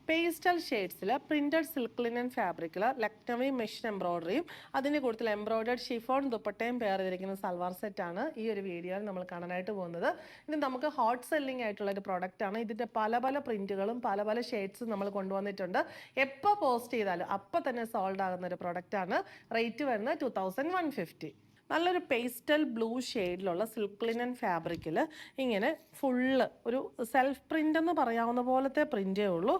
Pastel ഷെയ്ഡ്സിൽ printed silk linen ഫാബ്രിക്കിൽ Lucknowi machine എംബ്രോയിഡറിയും അതിന് കൂടുതൽ എംബ്രോയിഡർഡ് ഷിഫോൺ ദുപ്പട്ടയും പെയർ ചെയ്തിരിക്കുന്ന സൽവാർ സെറ്റാണ് ഈ ഒരു വീഡിയോയിൽ നമ്മൾ കാണാനായിട്ട് പോകുന്നത്. ഇത് നമുക്ക് ഹോട്ട് സെല്ലിംഗ് ആയിട്ടുള്ള ഒരു പ്രോഡക്റ്റ് ആണ്. ഇതിൻ്റെ പല പല പ്രിന്റുകളും പല പല ഷെയ്ഡ്സും നമ്മൾ കൊണ്ടുവന്നിട്ടുണ്ട്. എപ്പോൾ പോസ്റ്റ് ചെയ്താലും അപ്പോൾ തന്നെ സോൾഡ് ആകുന്ന ഒരു പ്രോഡക്റ്റ് ആണ്. റേറ്റ് വരുന്നത് 2150. നല്ലൊരു പേസ്റ്റൽ ബ്ലൂ ഷെയ്ഡിലുള്ള സിൽക്ക് ലിനൻ ഫാബ്രിക്കിൽ ഇങ്ങനെ ഫുള്ള് ഒരു സെൽഫ് പ്രിൻ്റ് എന്ന് പറയാവുന്ന പോലത്തെ പ്രിൻ്റേ ഉള്ളൂ.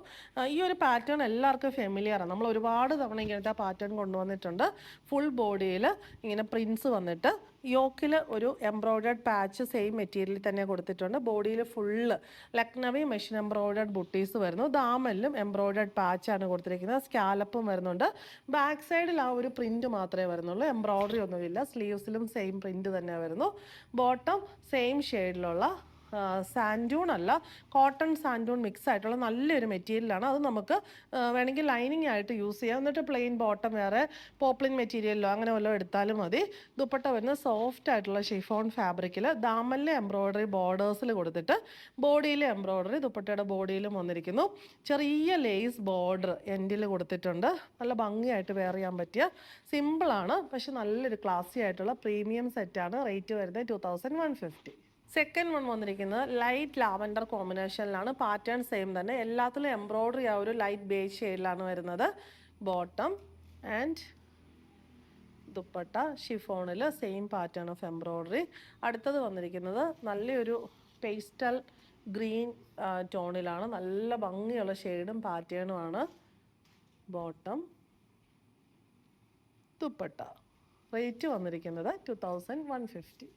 ഈ ഒരു പാറ്റേൺ എല്ലാവർക്കും ഫെമിലിയറാണ്. നമ്മൾ ഒരുപാട് തവണ ഇങ്ങനത്തെ പാറ്റേൺ കൊണ്ടുവന്നിട്ടുണ്ട്. ഫുൾ ബോഡിയിൽ ഇങ്ങനെ പ്രിൻസ് വന്നിട്ട് യോക്കിൽ ഒരു എംബ്രോയിഡർഡ് പാച്ച് സെയിം മെറ്റീരിയൽ തന്നെ കൊടുത്തിട്ടുണ്ട്. ബോഡിയിൽ ഫുള്ള് ലക്നവി മെഷീൻ എംബ്രോയിഡർഡ് ബുട്ടീസ് വരുന്നു. ദാമലിലും എംബ്രോയിഡർഡ് പാച്ചാണ് കൊടുത്തിരിക്കുന്നത്. സ്കാലപ്പും വരുന്നുണ്ട്. ബാക്ക് സൈഡിൽ ആ ഒരു പ്രിൻറ്റ് മാത്രമേ വരുന്നുള്ളൂ. എംബ്രോയിഡറി ഒന്നുമില്ല. സ്ലീവ്സിലും സെയിം പ്രിൻറ്റ് തന്നെ വരുന്നു. ബോട്ടം സെയിം ഷെയ്ഡിലുള്ള സാൻഡൂൺ അല്ല, കോട്ടൺ സാൻഡൂൺ മിക്സ് ആയിട്ടുള്ള നല്ലൊരു മെറ്റീരിയലാണ്. അത് നമുക്ക് വേണമെങ്കിൽ ലൈനിങ് ആയിട്ട് യൂസ് ചെയ്യാം. എന്നിട്ട് പ്ലെയിൻ ബോട്ടം വേറെ പോപ്ലിൻ മെറ്റീരിയലോ അങ്ങനെ വല്ലതും എടുത്താലും മതി. ദുപ്പട്ട വരുന്ന സോഫ്റ്റ് ആയിട്ടുള്ള ഷിഫോൺ ഫാബ്രിക്കിൽ ദാമലിലെ എംബ്രോയിഡറി ബോർഡേഴ്സിൽ കൊടുത്തിട്ട് ബോഡിയിലെ എംബ്രോയിഡറി ദുപ്പട്ടയുടെ ബോഡിയിലും വന്നിരിക്കുന്നു. ചെറിയ ലേസ് ബോർഡർ എൻഡിൽ കൊടുത്തിട്ടുണ്ട്. നല്ല ഭംഗിയായിട്ട് വെയർ ചെയ്യാൻ പറ്റിയ സിമ്പിളാണ്, പക്ഷെ നല്ലൊരു ക്ലാസി ആയിട്ടുള്ള പ്രീമിയം സെറ്റാണ്. റേറ്റ് വരുന്നത് 2150. സെക്കൻഡ് വൺ വന്നിരിക്കുന്നത് ലൈറ്റ് ലാവൻഡർ കോമ്പിനേഷനിലാണ്. പാറ്റേൺ സെയിം തന്നെ. എല്ലാത്തിലും എംബ്രോയിഡറി ആ ഒരു ലൈറ്റ് ബേജ് ഷെയ്ഡിലാണ് വരുന്നത്. ബോട്ടം ആൻഡ് ദുപ്പട്ട ഷിഫോണിൽ സെയിം പാറ്റേൺ ഓഫ് എംബ്രോയിഡറി. അടുത്തത് വന്നിരിക്കുന്നത് നല്ലൊരു പേസ്റ്റൽ ഗ്രീൻ ടോണിലാണ്. നല്ല ഭംഗിയുള്ള ഷെയ്ഡും പാറ്റേണുമാണ്. ബോട്ടം ദുപ്പട്ട. റേറ്റ് വന്നിരിക്കുന്നത് 2150.